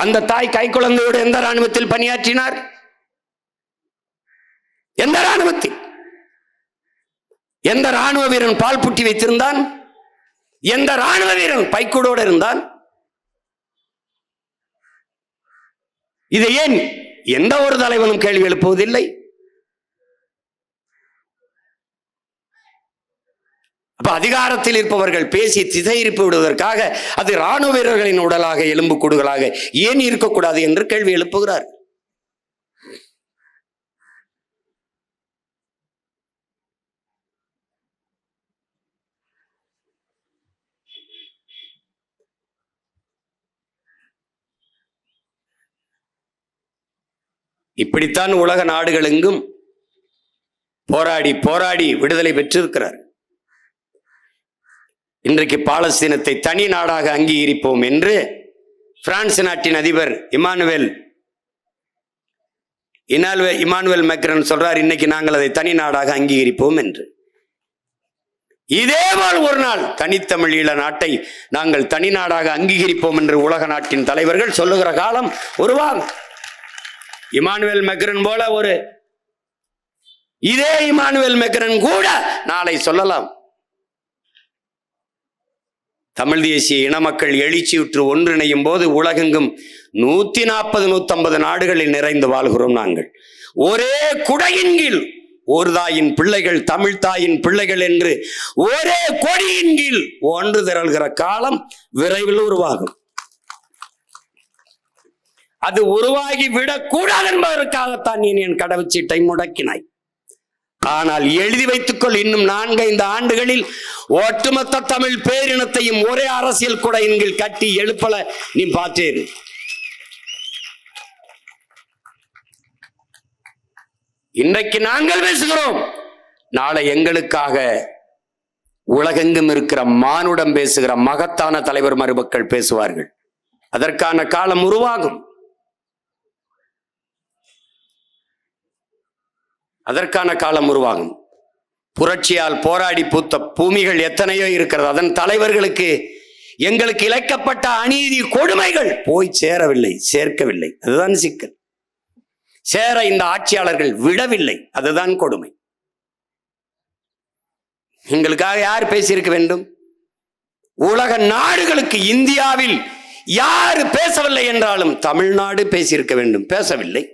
அந்த தாய் கை குழந்தையோடு எந்த ராணுவத்தில் பணியாற்றினார்? எந்த ராணுவத்தில்? எந்த ராணுவ வீரன் பால் புட்டி வைத்திருந்தான்? எந்த ராணுவ வீரன் பைக்கூடோடு இருந்தான்? இதை ஏன் எந்த ஒரு தலைவனும் கேள்வி எழுப்புவதில்லை? அப்ப அதிகாரத்தில் இருப்பவர்கள் பேசி திசையிருப்பு விடுவதற்காக அது ராணுவ வீரர்களின் உடலாக, எலும்பு கூடுகளாக ஏன் இருக்கக்கூடாது என்று கேள்வி எழுப்புகிறார். இப்படித்தான் உலக நாடுகள் எங்கும் போராடி போராடி விடுதலை பெற்றிருக்கிறார். இன்றைக்கு பாலஸ்தீனத்தை தனி நாடாக அங்கீகரிப்போம் என்று பிரான்ஸ் நாட்டின் அதிபர் இமானுவேல் மேக்ரான் சொல்றார். இன்னைக்கு நாங்கள் அதை தனி நாடாக அங்கீகரிப்போம் என்று. இதேபோல் ஒரு நாள் தனித்தமிழ் ஈழ நாட்டை நாங்கள் தனி நாடாக அங்கீகரிப்போம் என்று உலக நாட்டின் தலைவர்கள் சொல்லுகிற காலம் உருவாகும். இமானுவேல் மெக்ரன் போல இதே இமானுவேல் மெக்ரன் கூட நாளை சொல்லலாம், தமிழ் தேசிய இன மக்கள் எழுச்சியுற்று ஒன்றிணையும் போது உலகெங்கும் 140-150 நாடுகளில் நிறைந்து வாழ்கிறோம். நாங்கள் ஒரே குடையின் கீழ் ஒரு தாயின் பிள்ளைகள், தமிழ் தாயின் பிள்ளைகள் என்று ஒரே கொடியின் கீழ் ஒன்று திரள்கிற காலம் விரைவில் உருவாகும். அது உருவாகி விடக்கூடாது என்பதற்காகத்தான் நீ என் கடவுச்சீட்டை முடக்கினாய். ஆனால் எழுதி வைத்துக்கொள், இன்னும் 4-5 ஆண்டுகளில் ஒட்டுமொத்த தமிழ் பேரினத்தையும் ஒரே அரசியல் குடையின் கீழ் கட்டி எழுப்பல நீ பார்த்தேரு. இன்றைக்கு நாங்கள் பேசுகிறோம், நாளை எங்களுக்காக உலகெங்கும் இருக்கிற மானுடம் பேசுகிற மகத்தான தலைவர் மருமக்கள் பேசுவார்கள். அதற்கான காலம் உருவாகும். அதற்கான காலம் உருவாகும். புரட்சியால் போராடி பூத்த பூமிகள் எத்தனையோ இருக்கிறது. அதன் தலைவர்களுக்கு எங்களுக்கு இழைக்கப்பட்ட அநீதி கொடுமைகள் போய் சேரவில்லை, சேர்க்கவில்லை. அதுதான் சிக்கல். சேர இந்த ஆட்சியாளர்கள் விடவில்லை, அதுதான் கொடுமை. எங்களுக்காக யார் பேசியிருக்க வேண்டும்? உலக நாடுகளுக்கு இந்தியாவில் யார் பேசவில்லை என்றாலும் தமிழ்நாடு பேசியிருக்க வேண்டும், பேசவில்லை.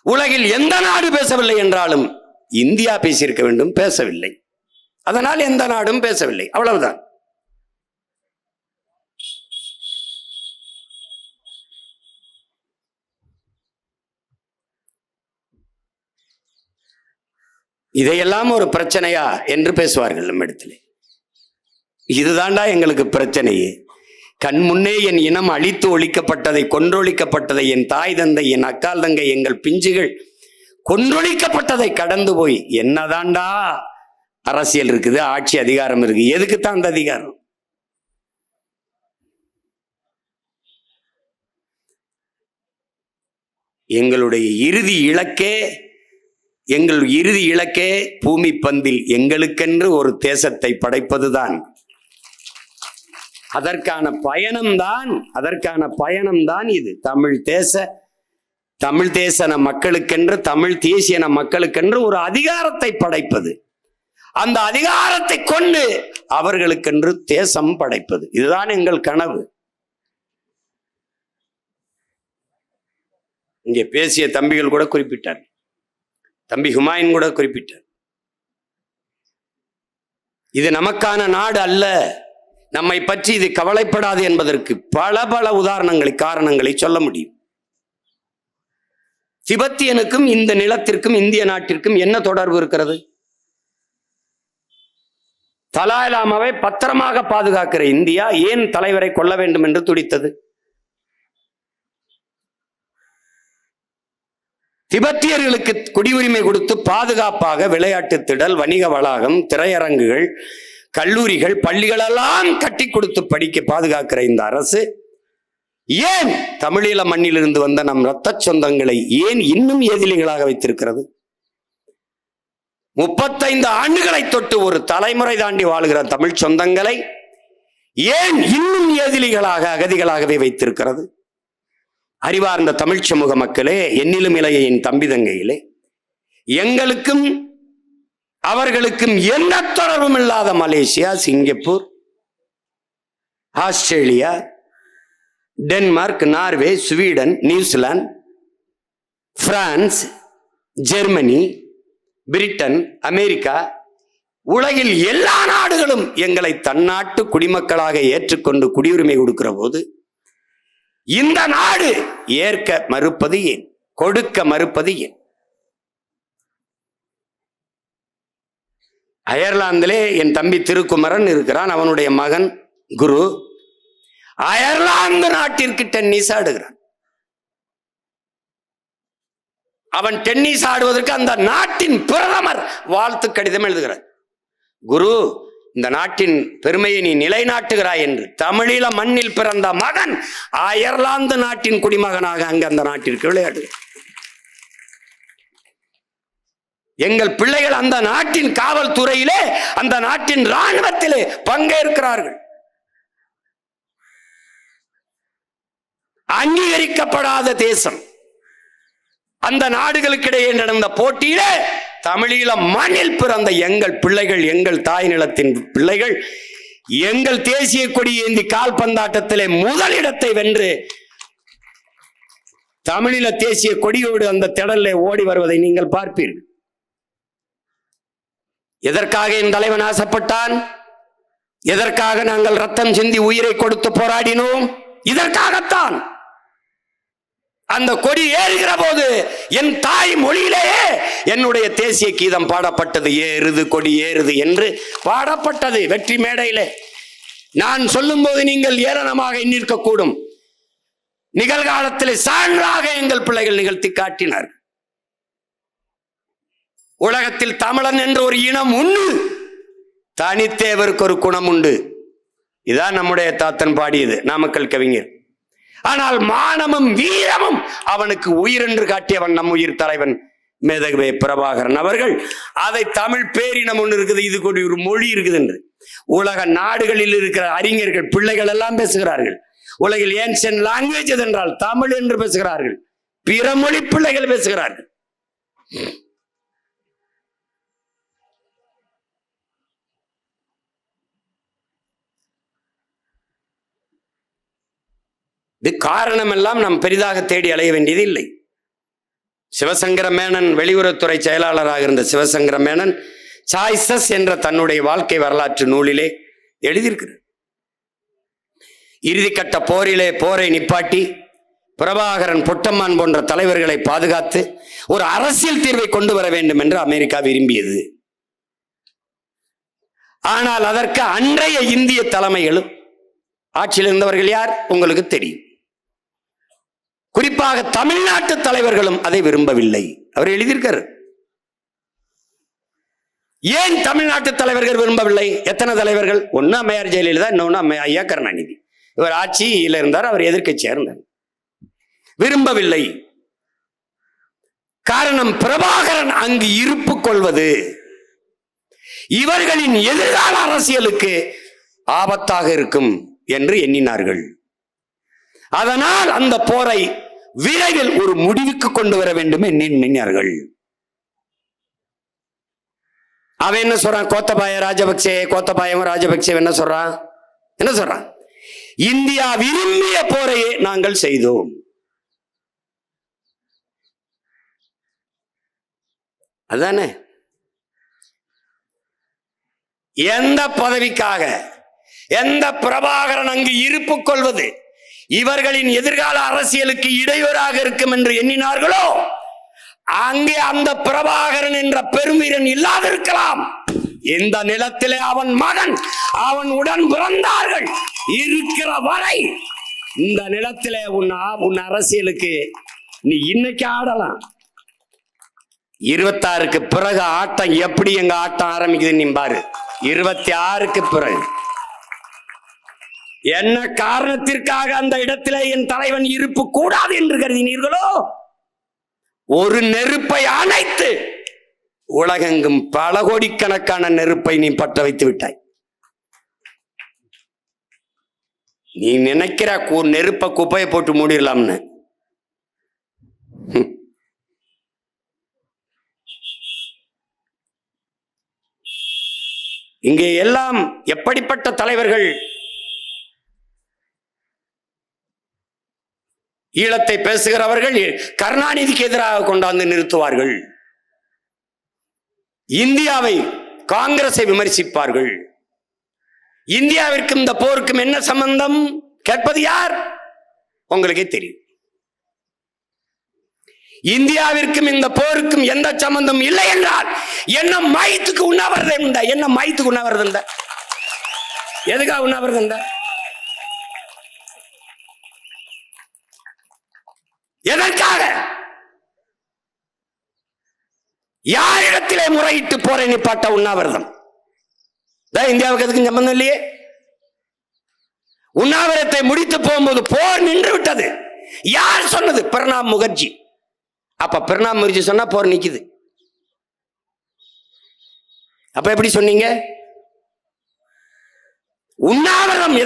உலகில் எந்த நாடு பேசவில்லை என்றாலும் இந்தியா பேசியிருக்க வேண்டும், பேசவில்லை. அதனால் எந்த நாடும் பேசவில்லை, அவ்வளவுதான். இதையெல்லாம் ஒரு பிரச்சனையா என்று பேசுவார்கள் நம்மிடத்திலே. இதுதாண்டா எங்களுக்கு பிரச்சனையே. கண் முன்னே என் இனம் அழித்து ஒழிக்கப்பட்டதை, கொன்றொழிக்கப்பட்டதை, என் தாய் தந்தை, என் அக்கால் தங்கை, எங்கள் பிஞ்சுகள் கொன்றொழிக்கப்பட்டதை கடந்து போய் என்னதாண்டா அரசியல் இருக்குது, ஆட்சி அதிகாரம் இருக்கு? எதுக்குத்தான் அந்த அதிகாரம்? எங்களுடைய இறுதி இலக்கே பூமி பந்தில் எங்களுக்கென்று ஒரு தேசத்தை படைப்பதுதான். அதற்கான பயணம்தான் இது. தமிழ் தேச மக்களுக்கென்று, தமிழ் தேசிய மக்களுக்கென்று ஒரு அதிகாரத்தை படைப்பது, அந்த அதிகாரத்தை கொண்டு அவர்களுக்கென்று தேசம் படைப்பது, இதுதான் எங்கள் கனவு. இங்கே பேசிய தம்பிகள் கூட குறிப்பிட்டார், தம்பி ஹுமாயூன் கூட குறிப்பிட்டார், இது நமக்கான நாடு அல்ல, நம்மை பற்றி இது கவலைப்படாது என்பதற்கு பல உதாரணங்களை, காரணங்களை சொல்ல முடியும். திபெத்தியனுக்கும் இந்த நிலத்திற்கும் இந்திய நாட்டிற்கும் என்ன தொடர்பு இருக்கிறது? தலாய் லாமாவை பத்திரமாக பாதுகாக்கிற இந்தியா ஏன் தலைவரை கொல்ல வேண்டும் என்று துடித்தது? திபெத்தியர்களுக்கு குடியுரிமை கொடுத்து பாதுகாப்பாக விளையாட்டு திடல், வணிக வளாகம், திரையரங்குகள், கல்லூரிகள், பள்ளிகளெல்லாம் கட்டி கொடுத்து படிக்க பாதுகாக்கிற இந்த அரசு ஏன் தமிழீழ மண்ணிலிருந்து வந்த நம் இரத்த சொந்தங்களை ஏன் இன்னும் எதிரிகளாக வைத்திருக்கிறது? 35 ஆண்டுகளை தொட்டு ஒரு தலைமுறை தாண்டி வாழ்கிற தமிழ் சொந்தங்களை ஏன் இன்னும் எதிரிகளாக, அகதிகளாகவே வைத்திருக்கிறது? அறிவார்ந்த தமிழ் சமூக மக்களே, என்னிலும் இளைய என் தம்பி தங்கையிலே, எங்களுக்கும் அவர்களுக்கும் எந்த தொடர்பும் இல்லாத Malaysia, Singapore, Australia, Denmark, Norway, Sweden, New Zealand, France, Germany, Britain, America, உலகில் எல்லா நாடுகளும் எங்களை தன்னாட்டு குடிமக்களாக ஏற்றுக்கொண்டு குடியுரிமை கொடுக்கிற போது இந்த நாடு ஏற்க மறுப்பது ஏன்? கொடுக்க மறுப்பது ஏன்? அயர்லாந்திலே என் தம்பி திருக்குமரன் இருக்கிறான், அவனுடைய மகன் குரு அயர்லாந்து நாட்டிற்கு டென்னிஸ் ஆடுகிறான். அவன் டென்னிஸ் ஆடுவதற்கு அந்த நாட்டின் பிரதமர் வாழ்த்து கடிதம் எழுதுகிறார். குரு, இந்த நாட்டின் பெருமையை நீ நிலைநாட்டுகிறாய் என்று. தமிழீழ மண்ணில் பிறந்த மகன் அயர்லாந்து நாட்டின் குடிமகனாக அங்கு அந்த நாட்டிற்கு விளையாடுகிறார். எங்கள் பிள்ளைகள் அந்த நாட்டின் காவல்துறையிலே, அந்த நாட்டின் இராணுவத்திலே பங்கேற்கிறார்கள். அங்கீகரிக்கப்படாத தேசம். அந்த நாடுகளுக்கிடையே நடந்த போட்டியிலே தமிழீழ மண்ணில் பிறந்த எங்கள் பிள்ளைகள், எங்கள் தாய் நிலத்தின் பிள்ளைகள், எங்கள் தேசிய கொடி ஏந்தி கால்பந்தாட்டத்திலே முதலிடத்தை வென்று தமிழீழ தேசிய கொடியோடு அந்த திடலிலே ஓடி வருவதை நீங்கள் பார்ப்பீர்கள். எதற்காக என் தலைவன் ஆசைப்பட்டான்? எதற்காக நாங்கள் ரத்தம் சிந்தி உயிரை கொடுத்து போராடினோம்? இதற்காகத்தான். அந்த கொடி ஏறுகிற போது என் தாய் மொழியிலேயே என்னுடைய தேசிய கீதம் பாடப்பட்டது. ஏறுது கொடி ஏறுது என்று பாடப்பட்டது வெற்றி மேடையிலே. நான் சொல்லும் போது நீங்கள் ஏளனமாக எண்ணிருக்கக்கூடும். நிகழ்காலத்தில் சான்றாக எங்கள் பிள்ளைகள் நிகழ்த்தி காட்டினார். உலகத்தில் தமிழன் என்ற ஒரு இனம் உண்டு, தனித்தேவருக்கு ஒரு குணம் உண்டு. இதான் நம்முடைய தாத்தன் பாடியது, நாமக்கல் கவிஞர். ஆனால் மானமும் வீரமும் அவனுக்கு உயிர் என்று காட்டியவன் நம் உயிர் தலைவன் மேதகவே பிரபாகரன் அவர்கள். அதை தமிழ் பேரினம் ஒன்று இருக்குது, இது கூட ஒரு மொழி இருக்குது என்று உலக நாடுகளில் இருக்கிற அறிஞர்கள் பிள்ளைகள் எல்லாம் பேசுகிறார்கள். உலகில் ஏன்ஷியன்ட் லாங்குவேஜ் என்றால் தமிழ் என்று பேசுகிறார்கள். பிற மொழி பிள்ளைகள் பேசுகிறார்கள். இது காரணம் எல்லாம் நாம் பெரிதாக தேடி அலைய வேண்டியது இல்லை. சிவசங்கர மேனன், வெளியுறவுத்துறை செயலாளராக இருந்த சிவசங்கர மேனன் சாய்ஸஸ் என்ற தன்னுடைய வாழ்க்கை வரலாற்று நூலிலே எழுதியிருக்கிறார். இறுதிக்கட்ட போரிலே போரை நிப்பாட்டி பிரபாகரன், பொட்டம்மான் போன்ற தலைவர்களை பாதுகாத்து ஒரு அரசியல் தீர்வை கொண்டு வர வேண்டும் என்று அமெரிக்கா விரும்பியது. ஆனால் அதற்கு அன்றைய இந்திய தலைமைகளும் ஆட்சியில் இருந்தவர்கள் யார் உங்களுக்கு தெரியும். குறிப்பாக தமிழ்நாட்டு தலைவர்களும் அதை விரும்பவில்லை. அவர் எழுதியிருக்கார். ஏன் தமிழ்நாட்டு தலைவர்கள் விரும்பவில்லை? எத்தனை தலைவர்கள்? ஒன்னு அம்மையார் ஜெயலலிதா, இன்னொன்னு ஐயா கருணாநிதி. இவர் ஆட்சியில் இருந்தார், அவர் எதிர்க்கட்சியா இருந்தார். விரும்பவில்லை. காரணம், பிரபாகரன் அங்கு இருப்பு கொள்வது இவர்களின் எதிர்கால அரசியலுக்கு ஆபத்தாக இருக்கும் என்று எண்ணினார்கள். அதனால் அந்த போரை விரைவில் ஒரு முடிவுக்கு கொண்டு வர வேண்டும் என்று எண்ணினார்கள். அவன் என்ன சொல்றான்? கோத்தபாய ராஜபக்சே, கோத்தபாயம் ராஜபக்சே என்ன சொல்றான்? என்ன சொல்றான்? இந்தியா விரும்பிய போரையே நாங்கள் செய்தோம். அதானே? எந்த பதவிக்காக, எந்த பிரபாகரன் அங்கு இருப்பு கொள்வது இவர்களின் எதிர்கால அரசியலுக்கு இடையூறாக இருக்கும் என்று எண்ணினார்களோ, அங்கே அந்த பிரபாகரன் என்ற பெருவீரன் இல்லாதிருக்கலாம். இந்த நிலத்திலே அவன் மகன், அவன் உடன் பிறந்தார்கள் இருக்கிற வரை இந்த நிலத்திலே உன் அரசியலுக்கு நீ இன்னைக்கு ஆடலாம். 26க்கு பிறகு ஆட்டம் எப்படி எங்க ஆட்டம் ஆரம்பிக்குது நீ பாரு. 26க்கு பிறகு என்ன காரணத்திற்காக அந்த இடத்திலே என் தலைவன் இருப்பு கூடாது என்று கருதினீர்களோ, ஒரு நெருப்பை அணைத்து உலகெங்கும் பல கோடிக்கணக்கான நெருப்பை நீ பற்ற வைத்து விட்டாய். நீ நினைக்கிற நெருப்பை குப்பையை போட்டு மூடிடலாம்னு. இங்கே எல்லாம் எப்படிப்பட்ட தலைவர்கள் ஈழத்தை பேசுகிறவர்கள் கருணாநிதிக்கு எதிராக கொண்டாந்து நிறுத்துவார்கள். இந்தியாவை, காங்கிரஸை விமர்சிப்பார்கள். இந்தியாவிற்கும் இந்த போருக்கும் என்ன சம்பந்தம் கேட்பது யார்? உங்களுக்கே தெரியும். இந்தியாவிற்கும் இந்த போருக்கும் எந்த சம்பந்தம் இல்லை என்றால் என்ன மயத்துக்கு உண்ணாவிரதம் உண்டா? என்ன மயத்துக்கு உண்ணாவிரதம் உண்டா? எதுக்காக உண்ணாவிரதம் உண்டா? எதற்காக? யாரிடத்திலே முறையிட்டு போரை நிப்பாட்ட உண்ணாவிரதம்? இந்தியாவுக்கு எதுக்கும் சம்பந்தம் இல்லையே. உண்ணாவிரத்தை முடித்து போகும்போது போர் நின்று விட்டது. யார் சொன்னது? பிரணாப் முகர்ஜி. அப்ப பிரணாப் முகர்ஜி சொன்னா போர் நிக்குது. அப்ப எப்படி சொன்னீங்க? உண்ணாவிரதம்